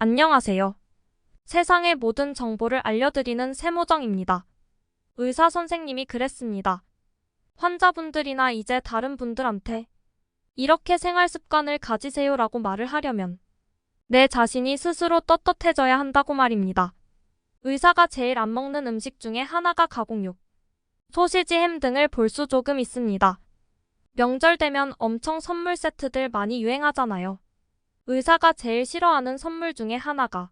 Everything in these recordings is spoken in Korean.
안녕하세요. 세상의 모든 정보를 알려드리는 세모정입니다. 의사 선생님이 그랬습니다. 환자분들이나 이제 다른 분들한테 이렇게 생활 습관을 가지세요라고 말을 하려면 내 자신이 스스로 떳떳해져야 한다고 말입니다. 의사가 제일 안 먹는 음식 중에 하나가 가공육, 소시지, 햄 등을 볼 수 조금 있습니다. 명절 되면 엄청 선물 세트들 많이 유행하잖아요. 의사가 제일 싫어하는 선물 중에 하나가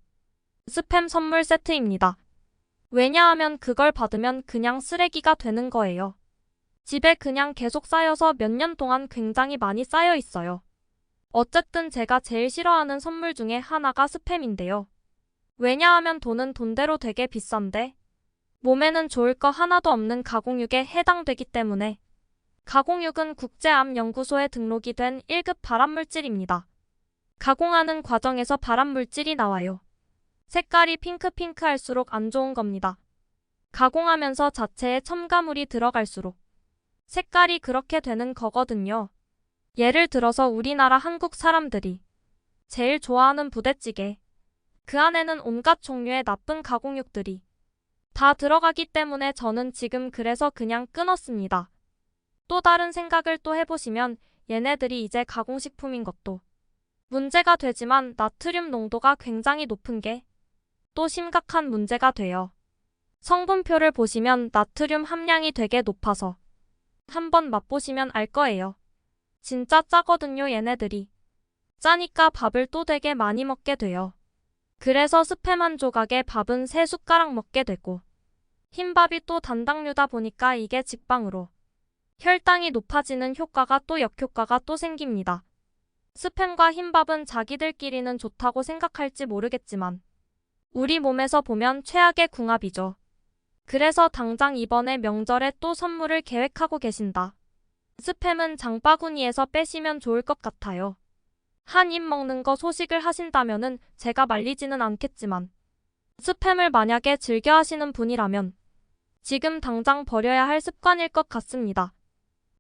스팸 선물 세트입니다. 왜냐하면 그걸 받으면 그냥 쓰레기가 되는 거예요. 집에 그냥 계속 쌓여서 몇 년 동안 굉장히 많이 쌓여 있어요. 어쨌든 제가 제일 싫어하는 선물 중에 하나가 스팸인데요. 왜냐하면 돈은 돈대로 되게 비싼데 몸에는 좋을 거 하나도 없는 가공육에 해당되기 때문에. 가공육은 국제암연구소에 등록이 된 1급 발암물질입니다. 가공하는 과정에서 발암물질이 나와요. 색깔이 핑크핑크할수록 안 좋은 겁니다. 가공하면서 자체에 첨가물이 들어갈수록 색깔이 그렇게 되는 거거든요. 예를 들어서 우리나라 한국 사람들이 제일 좋아하는 부대찌개. 그 안에는 온갖 종류의 나쁜 가공육들이 다 들어가기 때문에 저는 지금 그래서 그냥 끊었습니다. 또 다른 생각을 또 해보시면 얘네들이 이제 가공식품인 것도 문제가 되지만 나트륨 농도가 굉장히 높은 게 또 심각한 문제가 돼요. 성분표를 보시면 나트륨 함량이 되게 높아서 한번 맛보시면 알 거예요. 진짜 짜거든요, 얘네들이. 짜니까 밥을 또 되게 많이 먹게 돼요. 그래서 스팸 한 조각에 밥은 3숟가락 먹게 되고 흰밥이 또 단당류다 보니까 이게 직방으로 혈당이 높아지는 효과가 또 역효과가 또 생깁니다. 스팸과 흰밥은 자기들끼리는 좋다고 생각할지 모르겠지만 우리 몸에서 보면 최악의 궁합이죠. 그래서 당장 이번에 명절에 또 선물을 계획하고 계신다. 스팸은 장바구니에서 빼시면 좋을 것 같아요. 한 입 먹는 거 소식을 하신다면은 제가 말리지는 않겠지만 스팸을 만약에 즐겨 하시는 분이라면 지금 당장 버려야 할 습관일 것 같습니다.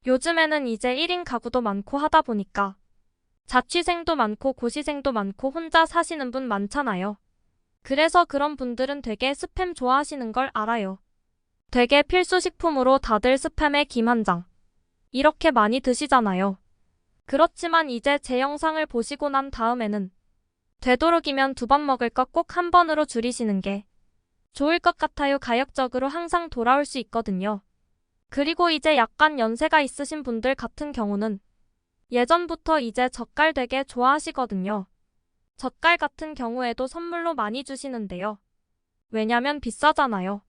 요즘에는 이제 1인 가구도 많고 하다 보니까 자취생도 많고 고시생도 많고 혼자 사시는 분 많잖아요. 그래서 그런 분들은 되게 스팸 좋아하시는 걸 알아요. 되게 필수 식품으로 다들 스팸에 김 한 장 이렇게 많이 드시잖아요. 그렇지만 이제 제 영상을 보시고 난 다음에는 되도록이면 2번 먹을 것 꼭 한 번으로 줄이시는 게 좋을 것 같아요. 가역적으로 항상 돌아올 수 있거든요. 그리고 이제 약간 연세가 있으신 분들 같은 경우는 예전부터 이제 젓갈 되게 좋아하시거든요. 젓갈 같은 경우에도 선물로 많이 주시는데요. 왜냐면 비싸잖아요.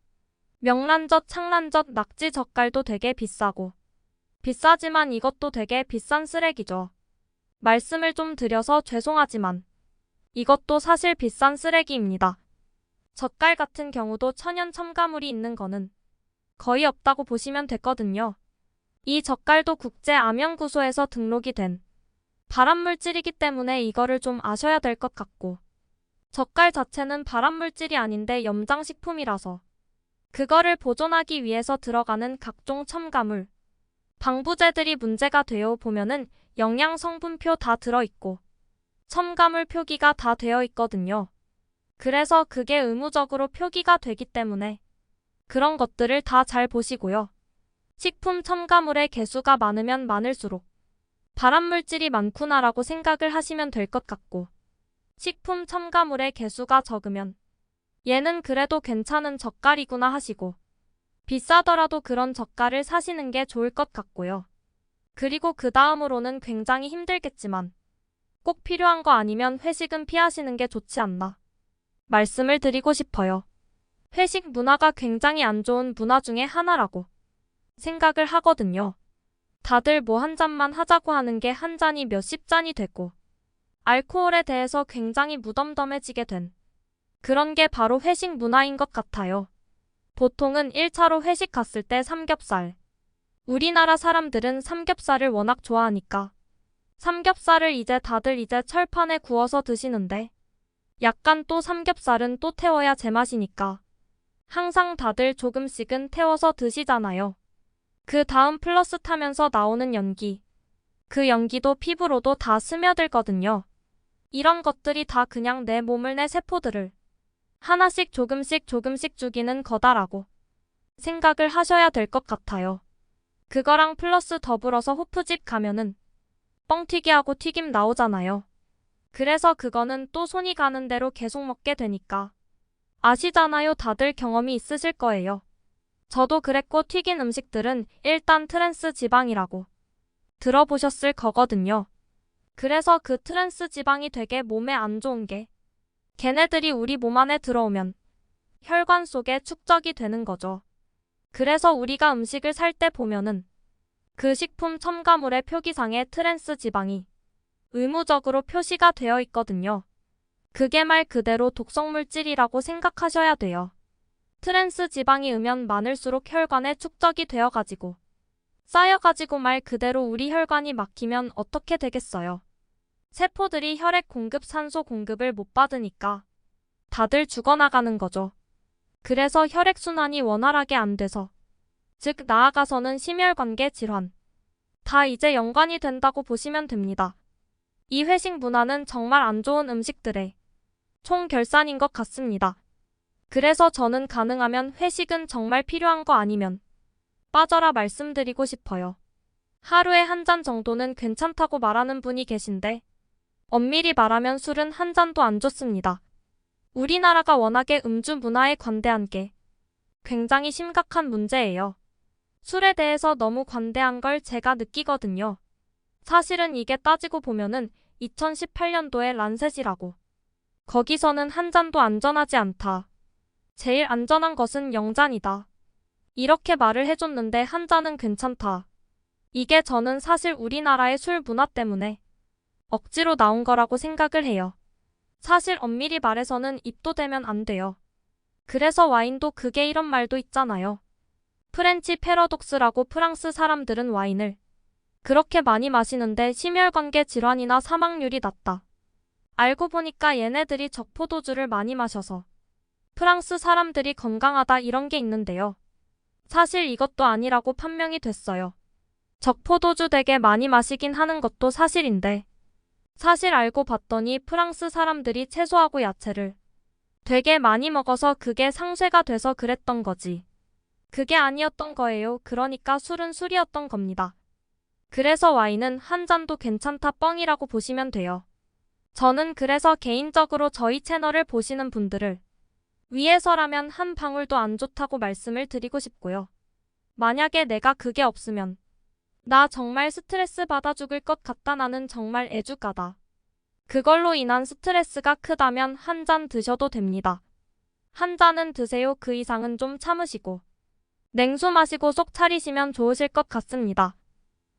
명란젓, 창란젓, 낙지 젓갈도 되게 비싸고 비싸지만 이것도 되게 비싼 쓰레기죠. 말씀을 좀 드려서 죄송하지만 이것도 사실 비싼 쓰레기입니다. 젓갈 같은 경우도 천연 첨가물이 있는 거는 거의 없다고 보시면 되거든요. 이 젓갈도 국제암연구소에서 등록이 된 발암물질이기 때문에 이거를 좀 아셔야 될 것 같고 젓갈 자체는 발암물질이 아닌데 염장식품이라서 그거를 보존하기 위해서 들어가는 각종 첨가물, 방부제들이 문제가 되어 보면은 영양성분표 다 들어있고 첨가물 표기가 다 되어 있거든요. 그래서 그게 의무적으로 표기가 되기 때문에 그런 것들을 다 잘 보시고요. 식품 첨가물의 개수가 많으면 많을수록 발암물질이 많구나라고 생각을 하시면 될 것 같고 식품 첨가물의 개수가 적으면 얘는 그래도 괜찮은 젓갈이구나 하시고 비싸더라도 그런 젓갈을 사시는 게 좋을 것 같고요. 그리고 그 다음으로는 굉장히 힘들겠지만 꼭 필요한 거 아니면 회식은 피하시는 게 좋지 않나 말씀을 드리고 싶어요. 회식 문화가 굉장히 안 좋은 문화 중에 하나라고 생각을 하거든요. 다들 뭐 한 잔만 하자고 하는 게 한 잔이 몇십 잔이 되고 알코올에 대해서 굉장히 무덤덤해지게 된 그런 게 바로 회식 문화인 것 같아요. 보통은 1차로 회식 갔을 때 삼겹살. 우리나라 사람들은 삼겹살을 워낙 좋아하니까 삼겹살을 이제 다들 이제 철판에 구워서 드시는데 약간 또 삼겹살은 또 태워야 제맛이니까 항상 다들 조금씩은 태워서 드시잖아요. 그 다음 플러스 타면서 나오는 연기. 그 연기도 피부로도 다 스며들거든요. 이런 것들이 다 그냥 내 몸을 내 세포들을 하나씩 조금씩 죽이는 거다라고 생각을 하셔야 될 것 같아요. 그거랑 플러스 더불어서 호프집 가면은 뻥튀기하고 튀김 나오잖아요. 그래서 그거는 또 손이 가는 대로 계속 먹게 되니까. 아시잖아요. 다들 경험이 있으실 거예요. 저도 그랬고 튀긴 음식들은 일단 트랜스 지방이라고 들어보셨을 거거든요. 그래서 그 트랜스 지방이 되게 몸에 안 좋은 게 걔네들이 우리 몸 안에 들어오면 혈관 속에 축적이 되는 거죠. 그래서 우리가 음식을 살 때 보면은 그 식품 첨가물의 표기상에 트랜스 지방이 의무적으로 표시가 되어 있거든요. 그게 말 그대로 독성물질이라고 생각하셔야 돼요. 트랜스 지방이 으면 많을수록 혈관에 축적이 되어가지고 쌓여가지고 말 그대로 우리 혈관이 막히면 어떻게 되겠어요? 세포들이 혈액 공급, 산소 공급을 못 받으니까 다들 죽어나가는 거죠. 그래서 혈액순환이 원활하게 안 돼서, 즉 나아가서는 심혈관계 질환, 다 이제 연관이 된다고 보시면 됩니다. 이 회식 문화는 정말 안 좋은 음식들의 총결산인 것 같습니다. 그래서 저는 가능하면 회식은 정말 필요한 거 아니면 빠져라 말씀드리고 싶어요. 하루에 한 잔 정도는 괜찮다고 말하는 분이 계신데 엄밀히 말하면 술은 한 잔도 안 좋습니다. 우리나라가 워낙에 음주 문화에 관대한 게 굉장히 심각한 문제예요. 술에 대해서 너무 관대한 걸 제가 느끼거든요. 사실은 이게 따지고 보면은 2018년도에 란셋이라고. 거기서는 한 잔도 안전하지 않다. 제일 안전한 것은 0잔이다. 이렇게 말을 해줬는데 한 잔은 괜찮다. 이게 저는 사실 우리나라의 술 문화 때문에 억지로 나온 거라고 생각을 해요. 사실 엄밀히 말해서는 입도 대면 안 돼요. 그래서 와인도 그게 이런 말도 있잖아요. 프렌치 패러독스라고. 프랑스 사람들은 와인을 그렇게 많이 마시는데 심혈관계 질환이나 사망률이 낮다. 알고 보니까 얘네들이 적포도주를 많이 마셔서 프랑스 사람들이 건강하다 이런 게 있는데요. 사실 이것도 아니라고 판명이 됐어요. 적포도주 되게 많이 마시긴 하는 것도 사실인데 사실 알고 봤더니 프랑스 사람들이 채소하고 야채를 되게 많이 먹어서 그게 상쇄가 돼서 그랬던 거지. 그게 아니었던 거예요. 그러니까 술은 술이었던 겁니다. 그래서 와인은 한 잔도 괜찮다 뻥이라고 보시면 돼요. 저는 그래서 개인적으로 저희 채널을 보시는 분들을 위해서라면 한 방울도 안 좋다고 말씀을 드리고 싶고요. 만약에 내가 그게 없으면 나 정말 스트레스 받아 죽을 것 같다. 나는 정말 애주가다. 그걸로 인한 스트레스가 크다면 한 잔 드셔도 됩니다. 한 잔은 드세요. 그 이상은 좀 참으시고 냉수 마시고 속 차리시면 좋으실 것 같습니다.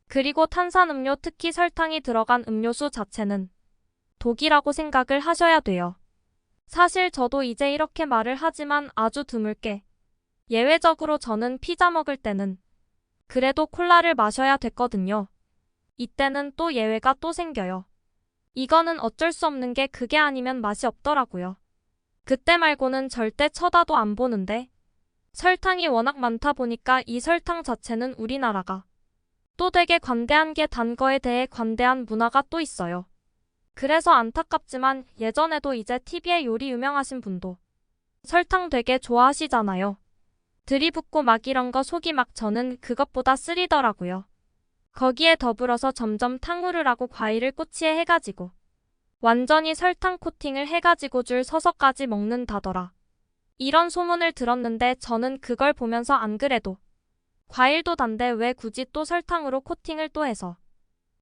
그리고 탄산음료, 특히 설탕이 들어간 음료수 자체는 독이라고 생각을 하셔야 돼요. 사실 저도 이제 이렇게 말을 하지만 아주 드물게 예외적으로 저는 피자 먹을 때는 그래도 콜라를 마셔야 됐거든요. 이때는 또 예외가 또 생겨요. 이거는 어쩔 수 없는 게 그게 아니면 맛이 없더라고요. 그때 말고는 절대 쳐다도 안 보는데 설탕이 워낙 많다 보니까 이 설탕 자체는 우리나라가 또 되게 관대한 게 단 거에 대해 관대한 문화가 또 있어요. 그래서 안타깝지만 예전에도 이제 TV에 요리 유명하신 분도 설탕 되게 좋아하시잖아요. 들이붓고 막 이런 거 속이 막 저는 그것보다 쓰리더라고요. 거기에 더불어서 점점 탕후루라고 과일을 꼬치에 해가지고 완전히 설탕 코팅을 해가지고 줄 서서까지 먹는다더라. 이런 소문을 들었는데 저는 그걸 보면서 안 그래도 과일도 단데 왜 굳이 또 설탕으로 코팅을 또 해서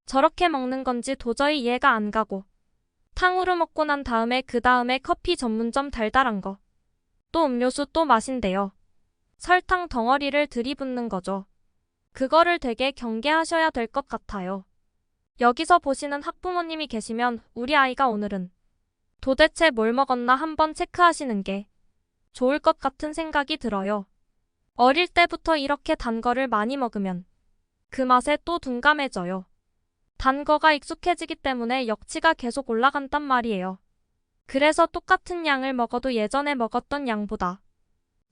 저렇게 먹는 건지 도저히 이해가 안 가고 탕후루 먹고 난 다음에 그 다음에 커피 전문점 달달한 거 또 음료수 또 마신대요. 설탕 덩어리를 들이붓는 거죠. 그거를 되게 경계하셔야 될 것 같아요. 여기서 보시는 학부모님이 계시면 우리 아이가 오늘은 도대체 뭘 먹었나 한번 체크하시는 게 좋을 것 같은 생각이 들어요. 어릴 때부터 이렇게 단 거를 많이 먹으면 그 맛에 또 둔감해져요. 단 거가 익숙해지기 때문에 역치가 계속 올라간단 말이에요. 그래서 똑같은 양을 먹어도 예전에 먹었던 양보다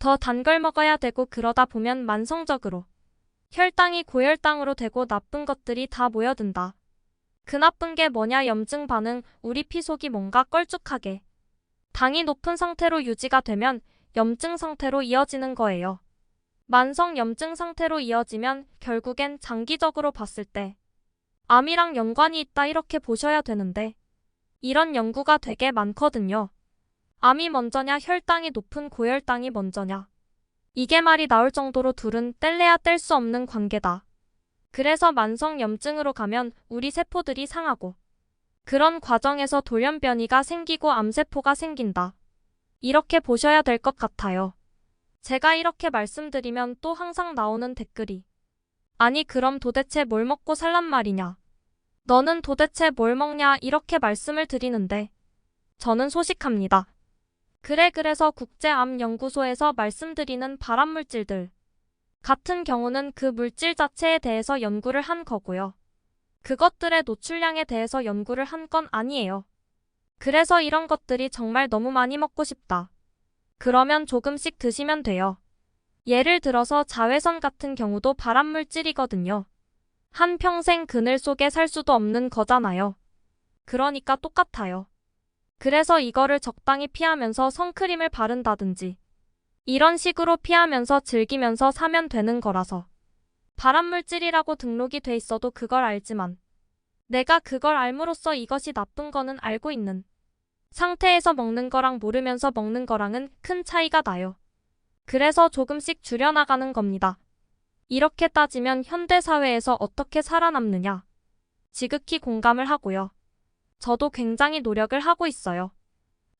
더 단 걸 먹어야 되고 그러다 보면 만성적으로 혈당이 고혈당으로 되고 나쁜 것들이 다 모여든다. 그 나쁜 게 뭐냐 염증 반응 우리 피 속이 뭔가 걸쭉하게 당이 높은 상태로 유지가 되면 염증 상태로 이어지는 거예요. 만성 염증 상태로 이어지면 결국엔 장기적으로 봤을 때 암이랑 연관이 있다 이렇게 보셔야 되는데 이런 연구가 되게 많거든요. 암이 먼저냐 혈당이 높은 고혈당이 먼저냐. 이게 말이 나올 정도로 둘은 뗄래야 뗄 수 없는 관계다. 그래서 만성 염증으로 가면 우리 세포들이 상하고 그런 과정에서 돌연변이가 생기고 암세포가 생긴다. 이렇게 보셔야 될 것 같아요. 제가 이렇게 말씀드리면 또 항상 나오는 댓글이 아니 그럼 도대체 뭘 먹고 살란 말이냐? 너는 도대체 뭘 먹냐? 이렇게 말씀을 드리는데 저는 소식합니다. 그래서 국제암연구소에서 말씀드리는 발암물질들 같은 경우는 그 물질 자체에 대해서 연구를 한 거고요. 그것들의 노출량에 대해서 연구를 한 건 아니에요. 그래서 이런 것들이 정말 너무 많이 먹고 싶다. 그러면 조금씩 드시면 돼요. 예를 들어서 자외선 같은 경우도 발암물질이거든요. 한평생 그늘 속에 살 수도 없는 거잖아요. 그러니까 똑같아요. 그래서 이거를 적당히 피하면서 선크림을 바른다든지 이런 식으로 피하면서 즐기면서 사면 되는 거라서 발암물질이라고 등록이 돼 있어도 그걸 알지만 내가 그걸 알므로써 이것이 나쁜 거는 알고 있는 상태에서 먹는 거랑 모르면서 먹는 거랑은 큰 차이가 나요. 그래서 조금씩 줄여나가는 겁니다. 이렇게 따지면 현대사회에서 어떻게 살아남느냐? 지극히 공감을 하고요. 저도 굉장히 노력을 하고 있어요.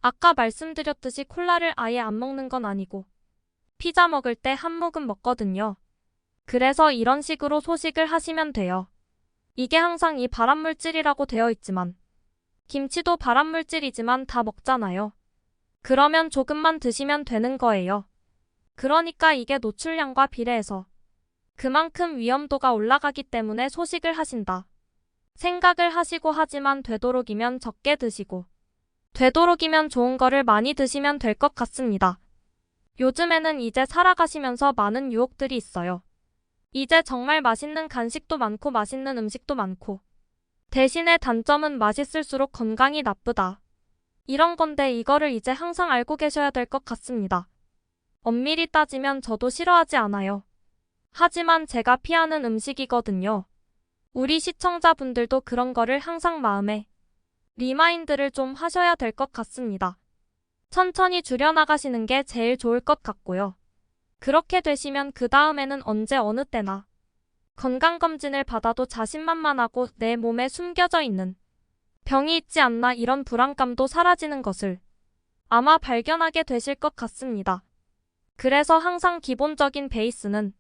아까 말씀드렸듯이 콜라를 아예 안 먹는 건 아니고 피자 먹을 때 한 모금 먹거든요. 그래서 이런 식으로 소식을 하시면 돼요. 이게 항상 이 발암물질이라고 되어 있지만 김치도 발암물질이지만 다 먹잖아요. 그러면 조금만 드시면 되는 거예요. 그러니까 이게 노출량과 비례해서 그만큼 위험도가 올라가기 때문에 소식을 하신다. 생각을 하시고 하지만 되도록이면 적게 드시고 되도록이면 좋은 거를 많이 드시면 될 것 같습니다. 요즘에는 이제 살아가시면서 많은 유혹들이 있어요. 이제 정말 맛있는 간식도 많고 맛있는 음식도 많고 대신에 단점은 맛있을수록 건강이 나쁘다. 이런 건데 이거를 이제 항상 알고 계셔야 될 것 같습니다. 엄밀히 따지면 저도 싫어하지 않아요. 하지만 제가 피하는 음식이거든요. 우리 시청자분들도 그런 거를 항상 마음에 리마인드를 좀 하셔야 될 것 같습니다. 천천히 줄여나가시는 게 제일 좋을 것 같고요. 그렇게 되시면 그 다음에는 언제 어느 때나 건강검진을 받아도 자신만만하고 내 몸에 숨겨져 있는 병이 있지 않나 이런 불안감도 사라지는 것을 아마 발견하게 되실 것 같습니다. 그래서 항상 기본적인 베이스는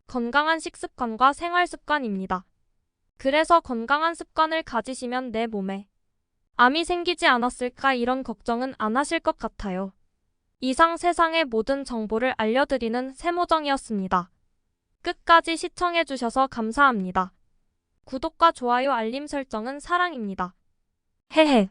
건강한 식습관과 생활습관입니다. 그래서 건강한 습관을 가지시면 내 몸에 암이 생기지 않았을까 이런 걱정은 안 하실 것 같아요. 이상 세상의 모든 정보를 알려드리는 세모정이었습니다. 끝까지 시청해주셔서 감사합니다. 구독과 좋아요 알림 설정은 사랑입니다. 헤헤.